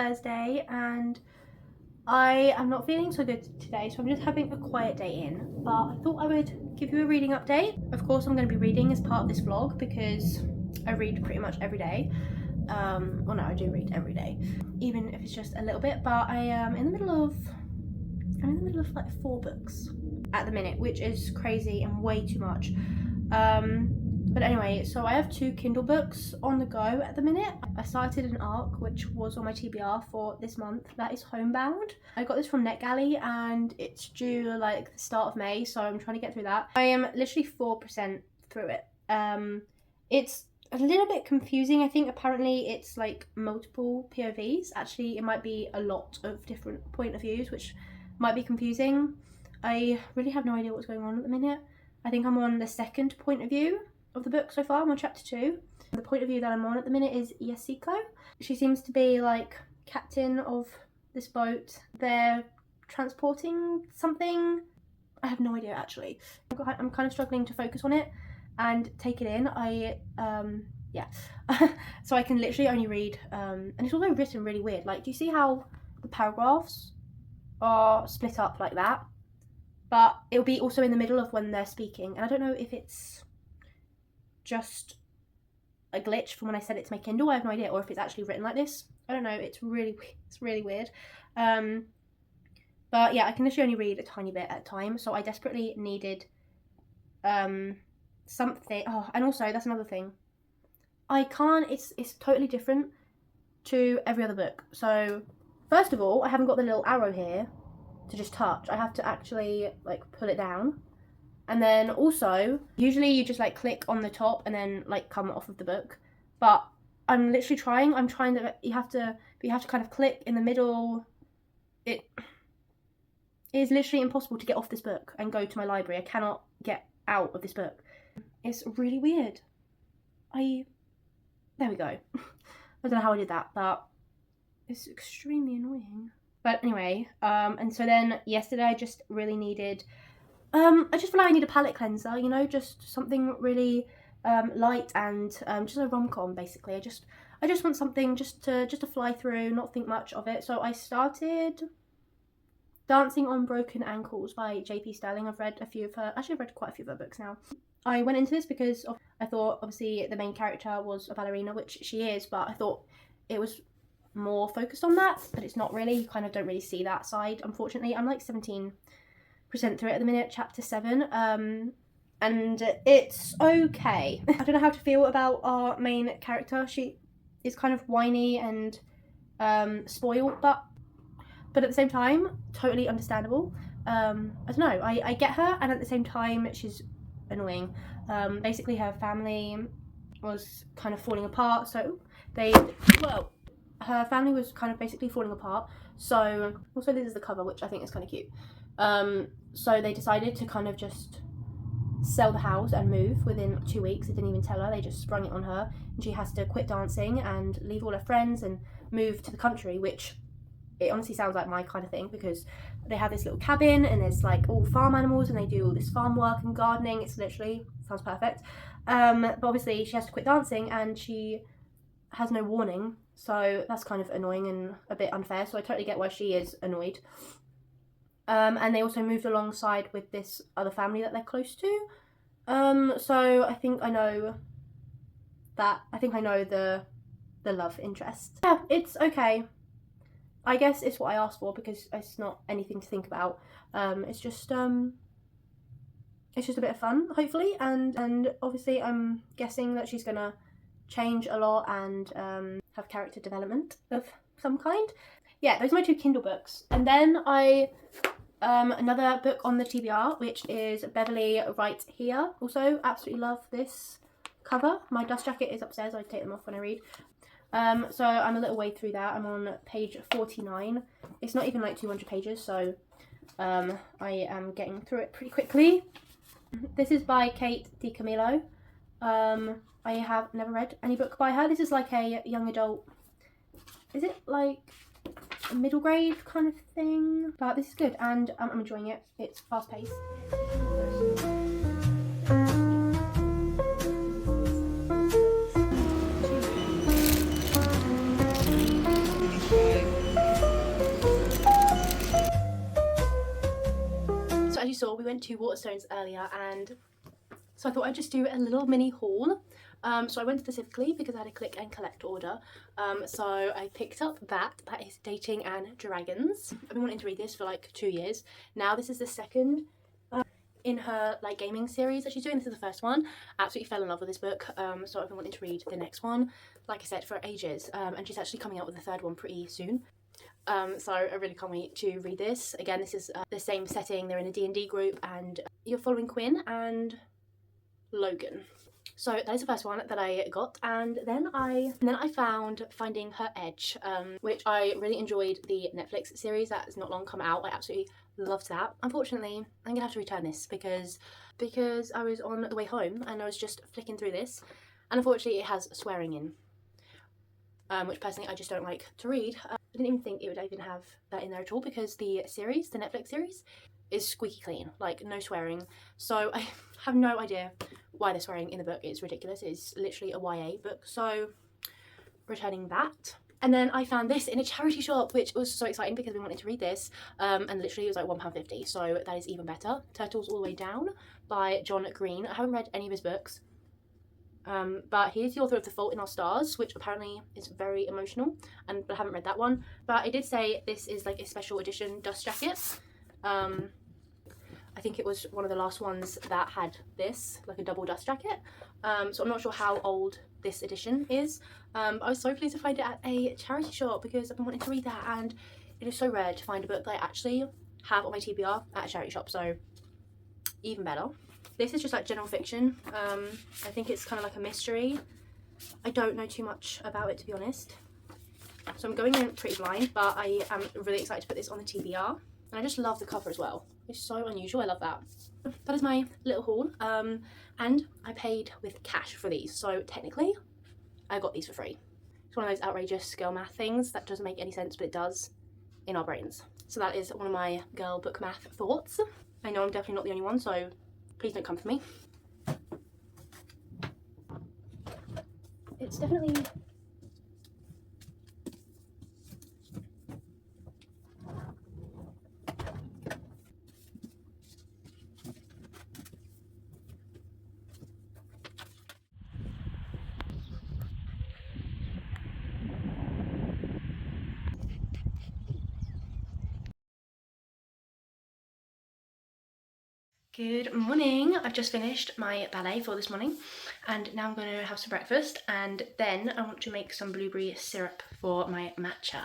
Thursday and I am not feeling so good today, so I'm just having a quiet day in, but I thought I would give you a reading update. Of course I'm going to be reading as part of this vlog because I read pretty much every day. Well no, I do read every day, even if it's just a little bit, but I'm in the middle of like 4 books at the minute, which is crazy and way too much. But anyway, so I have 2 Kindle books on the go at the minute. I started an arc which was on my TBR for this month, that is Homebound. I got this from NetGalley and it's due like the start of May, so I'm trying to get through that. I am literally 4% through it. It's a little bit confusing. I think apparently it's like multiple POVs. Actually, it might be a lot of different point of views, which might be confusing. I really have no idea what's going on at the minute. I think I'm on the 2nd point of view of the book so far. I'm on chapter 2. The point of view that I'm on at the minute is 𝔪𝔬𝔬𝔫𝔱. She seems to be like captain of this boat. They're transporting something. I have no idea actually. I'm kind of struggling to focus on it and take it in. Yeah. So I can literally only read, and it's also written really weird. Like, do you see how the paragraphs are split up like that? But it'll be also in the middle of when they're speaking, and I don't know if it's just a glitch from when I set it to my Kindle. I have no idea, or if it's actually written like this. I don't know. It's really weird. But yeah, I can literally only read a tiny bit at a time, so I desperately needed something. Oh, and also that's another thing. I can't. It's totally different to every other book. So first of all, I haven't got the little arrow here to just touch. I have to actually like pull it down. And then also, usually you just like click on the top and then like come off of the book. But I'm literally trying to, you have to kind of click in the middle. It is literally impossible to get off this book and go to my library. I cannot get out of this book. It's really weird. There we go. I don't know how I did that, but it's extremely annoying. But anyway, and so then yesterday I just really needed, I just feel like I need a palette cleanser, you know, just something really light and just a rom-com basically. I just want something just to fly through, not think much of it. So I started Dancing on Broken Ankles by J.P. Sterling. I've read a few of her, actually I've read quite a few of her books now. I went into this because I thought obviously the main character was a ballerina, which she is, but I thought it was more focused on that, but it's not really. You kind of don't really see that side, unfortunately. I'm like 17% through it at the minute, chapter 7, and it's okay. I don't know how to feel about our main character. She is kind of whiny and spoiled, but at the same time totally understandable. I don't know, I get her, and at the same time she's annoying. Basically her family was kind of falling apart, so her family was kind of basically falling apart. So also this is the cover, which I think is kind of cute. So they decided to kind of just sell the house and move within 2 weeks. They didn't even tell her, they just sprung it on her, and she has to quit dancing and leave all her friends and move to the country, which it honestly sounds like my kind of thing, because they have this little cabin and there's like all farm animals and they do all this farm work and gardening. It's literally sounds perfect. But obviously she has to quit dancing and she has no warning, so that's kind of annoying and a bit unfair. So I totally get why she is annoyed. And they also moved alongside with this other family that they're close to. So I think I know the love interest. Yeah, it's okay. I guess it's what I asked for because it's not anything to think about. It's just a bit of fun, hopefully, and obviously I'm guessing that she's gonna change a lot and have character development of some kind. Yeah, those are my 2 Kindle books. And then another book on the TBR, which is Beverly Right Here. Also absolutely love this cover. My dust jacket is upstairs, I take them off when I read. So I'm a little way through that. I'm on page 49. It's not even like 200 pages, so I am getting through it pretty quickly. This is by 𝔪𝔬𝔫𝔱𝔢. I have never read any book by her. This is like a young adult, is it like a middle grade kind of thing? But this is good and I'm enjoying it. It's fast paced. So as you saw, we went to Waterstones earlier, and so I thought I'd just do a little mini haul. So I went specifically because I had a click and collect order. So I picked up that is Dating and Dragons. I've been wanting to read this for like 2 years. Now this is the second in her like gaming series that she's doing. This is the first one. Absolutely fell in love with this book. So I've been wanting to read the next one, like I said, for ages. And she's actually coming out with the third one pretty soon. So I really can't wait to read this. Again, this is the same setting. They're in a D&D group, and you're following Quinn and Logan. So that is the first one that I got, and then I found Finding Her Edge, which I really enjoyed. The Netflix series that has not long come out. I absolutely loved that. Unfortunately, I'm gonna have to return this because I was on the way home and I was just flicking through this, and unfortunately it has swearing in, which personally I just don't like to read. I didn't even think it would even have that in there at all, because the Netflix series is squeaky clean, like no swearing. So I have no idea why they're swearing in the book. It's ridiculous. It's literally a YA book. So returning that. And then I found this in a charity shop, which was so exciting because we wanted to read this, and literally it was like £1.50, so that is even better. Turtles All the Way Down by John Green. I haven't read any of his books, but he is the author of The Fault in Our Stars, which apparently is very emotional, but I haven't read that one. But it did say this is like a special edition dust jacket. I think it was one of the last ones that had this, like a double dust jacket. So I'm not sure how old this edition is. I was so pleased to find it at a charity shop because I've been wanting to read that, and it is so rare to find a book that I actually have on my TBR at a charity shop, so even better. This is just like general fiction. I think it's kind of like a mystery. I don't know too much about it, to be honest. So I'm going in pretty blind, but I am really excited to put this on the TBR. And I just love the cover as well. It's so unusual. I love that. That is my little haul. And I paid with cash for these. So technically, I got these for free. It's one of those outrageous girl math things that doesn't make any sense, but it does in our brains. So that is one of my girl book math thoughts. I know I'm definitely not the only one, so please don't come for me. It's definitely... Good morning. I've just finished my ballet for this morning, and now I'm going to have some breakfast, and then I want to make some blueberry syrup for my matcha.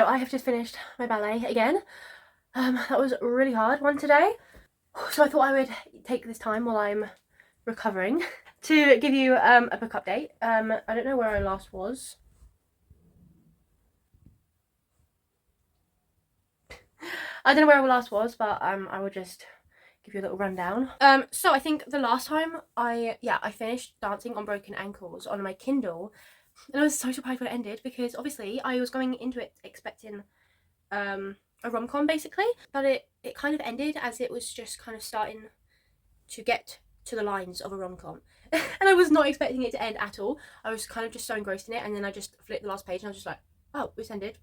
I have just finished my ballet again. That was a really hard one today. So I thought I would take this time while I'm recovering to give you a book update. I don't know where I last was. I don't know where I last was, but I will just give you a little rundown. So I think the last time I finished Dancing on Broken Ankles on my Kindle, and I was so surprised when it ended, because obviously I was going into it expecting a rom-com basically, but it kind of ended as it was just kind of starting to get to the lines of a rom-com. And I was not expecting it to end at all. I was kind of just so engrossed in it, and then I just flipped the last page and I was just like, oh, this ended.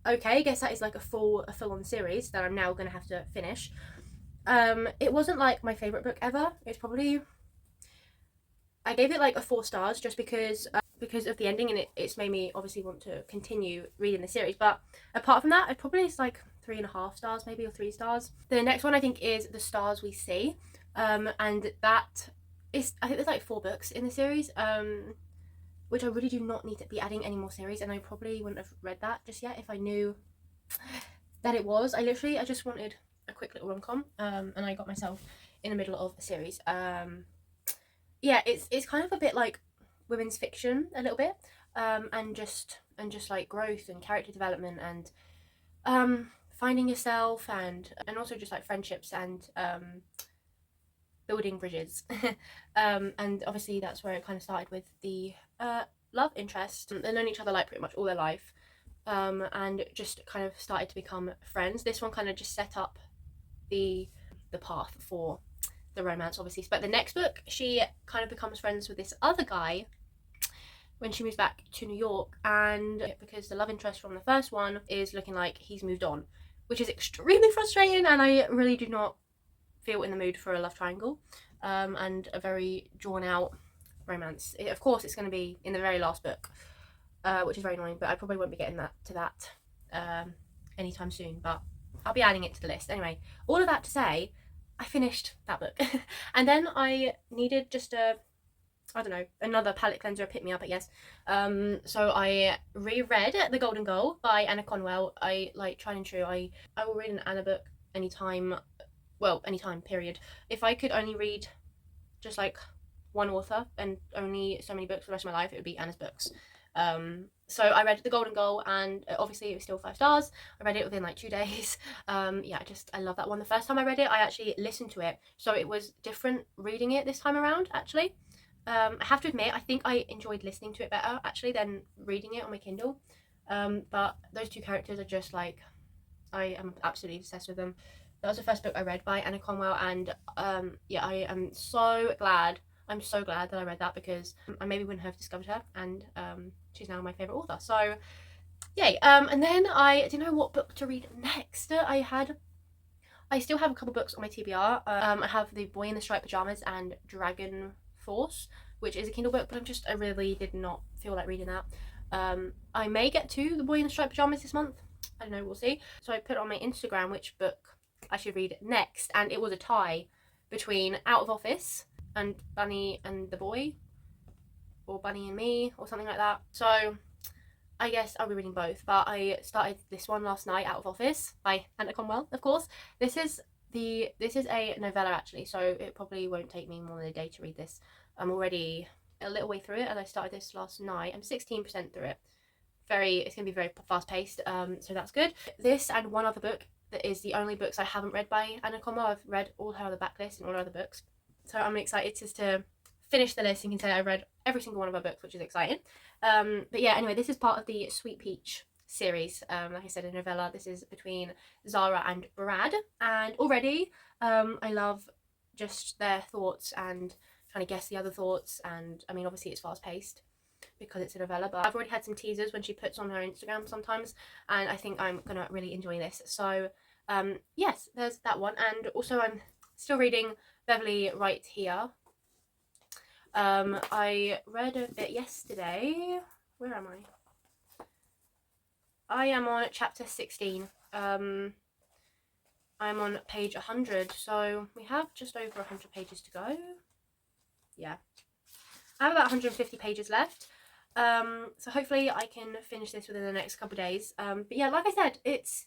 Okay, I guess that is like a full-on series that I'm now gonna have to finish. It wasn't like my favorite book ever. It's probably, I gave it like a 4 stars just because of the ending, and it's made me obviously want to continue reading the series. But apart from that, it probably is like 3.5 stars maybe, or 3 stars. The next one I think is The Stars We See, and that is, I think there's like 4 books in the series, which I really do not need to be adding any more series, and I probably wouldn't have read that just yet if I knew that it was. I just wanted a quick little rom-com, and I got myself in the middle of a series. Yeah, it's kind of a bit like women's fiction a little bit, and just like growth and character development, and finding yourself, and also just like friendships and building bridges. And obviously that's where it kind of started with the love interest. They've known each other like pretty much all their life, and just kind of started to become friends. This one kind of just set up the path for the romance, obviously. But the next book, she kind of becomes friends with this other guy when she moves back to New York, and because the love interest from the first one is looking like he's moved on, which is extremely frustrating, and I really do not feel in the mood for a love triangle, and a very drawn out romance. Of course it's going to be in the very last book, which is very annoying, but I probably won't be getting to that anytime soon, but I'll be adding it to the list. Anyway, all of that to say, I finished that book. And then I needed just another palette cleanser, pick me up, I guess. So I reread The Golden Goal by Anna Conwell. I like, tried and true, I will read an Anna book anytime, period. If I could only read just like one author and only so many books for the rest of my life, it would be Anna's books. So I read The Golden Goal, and obviously it was still 5 stars. I read it within like 2 days. Yeah, I love that one. The first time I read it, I actually listened to it, so it was different reading it this time around, actually. I have to admit, I think I enjoyed listening to it better actually than reading it on my Kindle. But those 2 characters are just like, I am absolutely obsessed with them. That was the first book I read by Anna Conwell, and yeah, I am so glad. I'm so glad that I read that, because I maybe wouldn't have discovered her, and she's now my favourite author. So yay. And then I didn't know what book to read next. I still have a couple books on my TBR. I have The Boy in the Striped Pyjamas and Dragon Force, which is a Kindle book, but I really did not feel like reading that. I may get to The Boy in the Striped Pyjamas this month. I don't know, we'll see. So I put on my Instagram which book I should read next, and it was a tie between Out of Office and Bunny and the Boy, or Bunny and Me, or something like that. So I guess I'll be reading both, but I started this one last night, Out of Office by Anna Conwell, of course. This is a novella actually, so it probably won't take me more than a day to read this. I'm already a little way through it, and I started this last night. I'm 16% through it. It's gonna be very fast paced, so that's good. This and one other book that is the only books I haven't read by Anna Conwell. I've read all her other backlist and all her other books, so I'm excited just to finish the list and can say I read every single one of her books, which is exciting. But yeah, anyway, this is part of the Sweet Peach series. Like I said, a novella. This is between Zara and Brad, and already I love just their thoughts and trying to guess the other thoughts. And I mean, obviously it's fast paced because it's a novella, but I've already had some teasers when she puts on her Instagram sometimes, and I think I'm gonna really enjoy this. So yes, there's that one. And also I'm still reading Beverly Right Here. I read a bit yesterday. Where am I? I am on chapter 16. I'm on page 100, so we have just over 100 pages to go. Yeah, I have about 150 pages left. So hopefully I can finish this within the next couple of days. But yeah, like I said, it's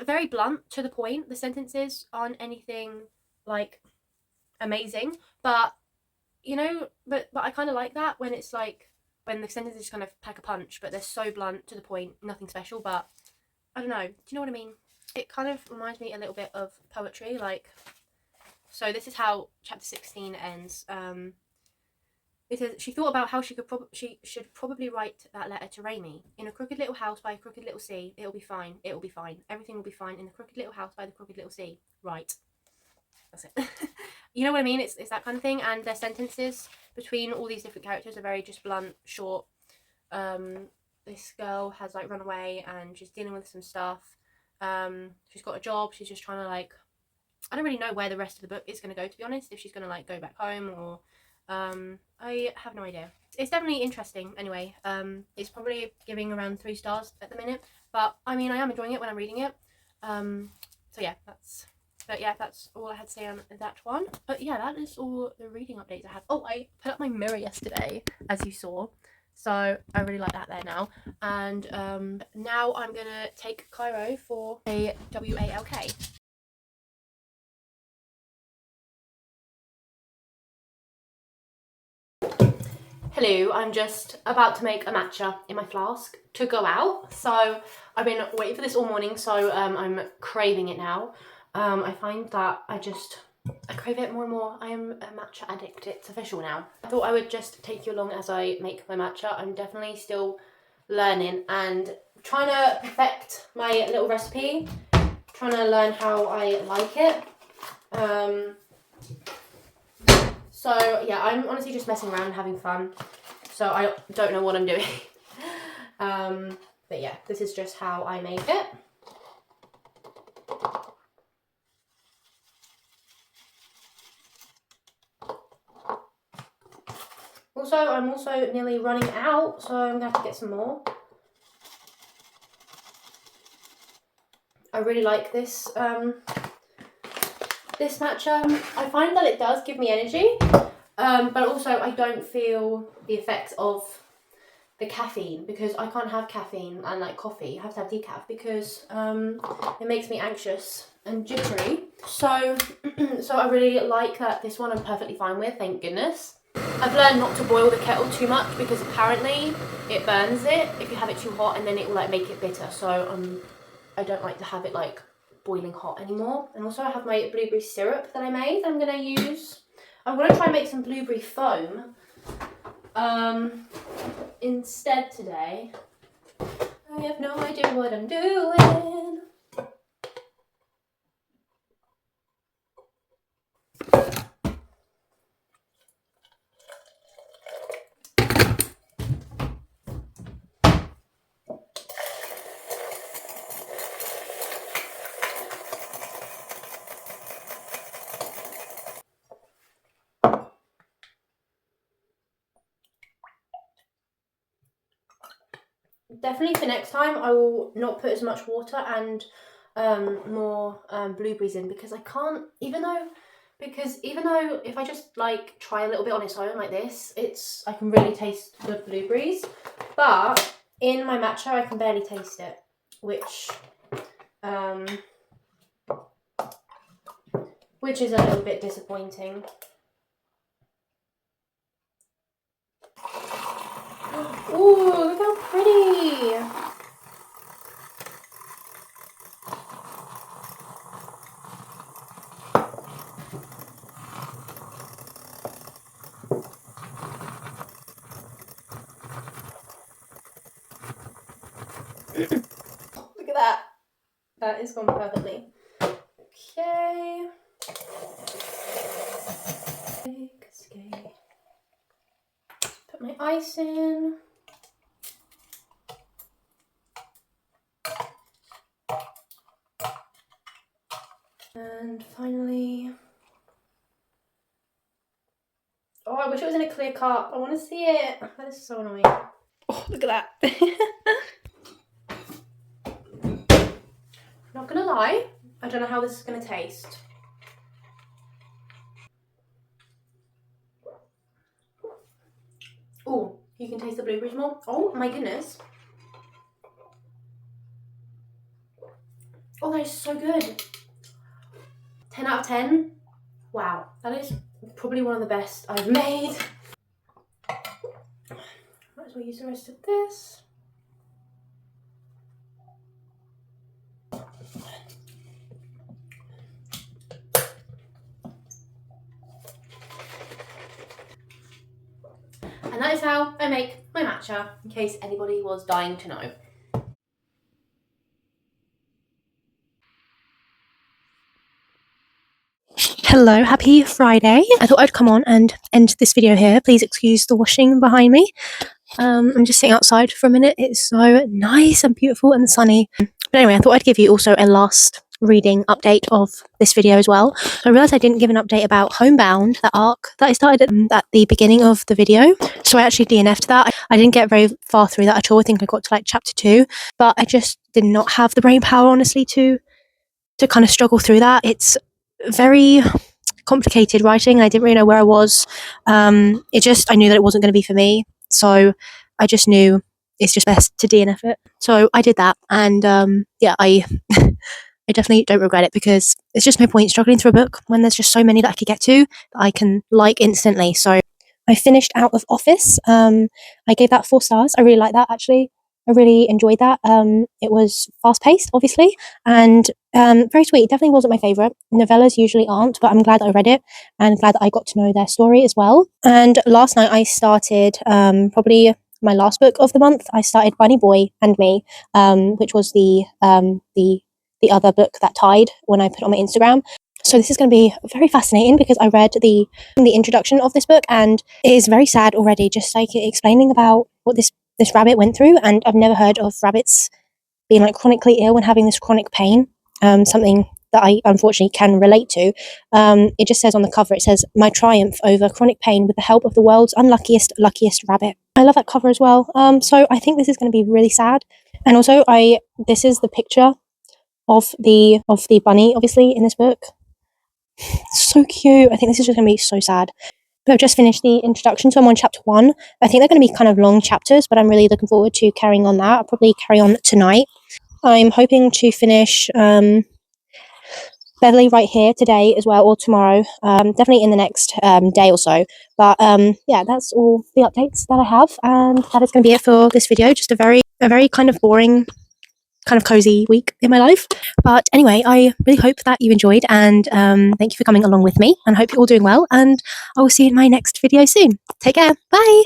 very blunt, to the point. The sentences aren't anything like amazing, but you know, but I kind of like that when it's like when the sentences just kind of pack a punch, but they're so blunt, to the point, nothing special. But I don't know. Do you know what I mean? It kind of reminds me a little bit of poetry. Like, so this is how chapter 16 ends. It says, she thought about how she should probably write that letter to Raimi. In a crooked little house by a crooked little sea, it'll be fine. It'll be fine. Everything will be fine in the crooked little house by the crooked little sea. Right. That's it. You know what I mean? It's that kind of thing. And their sentences between all these different characters are very just blunt, short. This girl has like run away and she's dealing with some stuff. She's got a job. She's just trying to like, I don't really know where the rest of the book is going to go, to be honest. If she's going to like go back home or I have no idea. It's definitely interesting anyway. It's probably giving around 3 stars at the minute, but I mean, I am enjoying it when I'm reading it. So yeah, that's all I had to say on that one. But yeah, that is all the reading updates I have. Oh, I put up my mirror yesterday, as you saw, so I really like that there now. And now I'm gonna take Cairo for a WALK. Hello, I'm just about to make a matcha in my flask to go out. So I've been waiting for this all morning, so I'm craving it now. I find that I crave it more and more. I am a matcha addict, it's official now. I thought I would just take you along as I make my matcha. I'm definitely still learning and trying to perfect my little recipe, trying to learn how I like it. So yeah, I'm honestly just messing around and having fun. So I don't know what I'm doing. But yeah, this is just how I make it. I'm also nearly running out, so I'm gonna have to get some more. I really like this this matcha. I find that it does give me energy, but also I don't feel the effects of the caffeine, because I can't have caffeine and like coffee. I have to have decaf because it makes me anxious and jittery. So I really like that this one I'm perfectly fine with, thank goodness. I've learned not to boil the kettle too much because apparently it burns it if you have it too hot, and then it will like make it bitter. So I don't like to have it like boiling hot anymore. And also I have my blueberry syrup that I made. I'm gonna try and make some blueberry foam instead today. I have no idea what I'm doing. Definitely for next time, I will not put as much water and more blueberries in, because I can't, even though if I just like try a little bit on its own like this, I can really taste the blueberries, but in my matcha I can barely taste it, which is a little bit disappointing. Ooh, look how pretty! Look at that. That is gone perfectly. Okay. Put my ice in. And finally, oh, I wish it was in a clear cup. I want to see it. That is so annoying. Oh, look at that. Not gonna lie, I don't know how this is gonna taste. Oh, You can taste the blueberries more. Oh my goodness. Oh, that is so good. 10 out of 10. Wow, that is probably one of the best I've made. Might as well use the rest of this. And that is how I make my matcha, in case anybody was dying to know. Hello, happy Friday. I thought I'd come on and end this video here. Please excuse the washing behind me. I'm just sitting outside for a minute. It's so nice and beautiful and sunny. But anyway, I thought I'd give you also a last reading update of this video as well. So I realised I didn't give an update about Homebound, that arc that I started at the beginning of the video. So I actually DNF'd that. I didn't get very far through that at all. I think I got to like chapter 2, but I just did not have the brain power, honestly, to kind of struggle through that. It's very complicated writing. I didn't really know where I was. I knew that it wasn't going to be for me. So I just knew it's just best to DNF it. So I did that, and yeah, I definitely don't regret it, because there's just no point struggling through a book when there's just so many that I could get to that I can like instantly. So I finished Out of Office. I gave that 4 stars. I really liked that, actually. I really enjoyed that. It was fast-paced, obviously, and very sweet. It definitely wasn't my favourite. Novellas usually aren't, but I'm glad that I read it, and glad that I got to know their story as well. And last night I started probably my last book of the month. I started Bunny Boy and Me, which was the other book that tied when I put it on my Instagram. So this is going to be very fascinating, because I read the introduction of this book, and it is very sad already, just like explaining about what this rabbit went through. And I've never heard of rabbits being like chronically ill and having this chronic pain, something that I unfortunately can relate to. It just says on the cover, it says, "My triumph over chronic pain with the help of the world's luckiest rabbit." I love that cover as well. So I think this is going to be really sad. And also this is the picture of the bunny, obviously, in this book. So cute. I think this is just going to be so sad. But I've just finished the introduction, so I'm on chapter 1. I think they're going to be kind of long chapters, but I'm really looking forward to carrying on that. I'll probably carry on tonight. I'm hoping to finish Beverly Right Here today as well, or tomorrow. Definitely in the next day or so. But yeah, that's all the updates that I have, and that is going to be it for this video. Just a very kind of boring, kind of cozy week in my life. But anyway, I really hope that you enjoyed, and thank you for coming along with me, and I hope you're all doing well, and I will see you in my next video soon. Take care. Bye.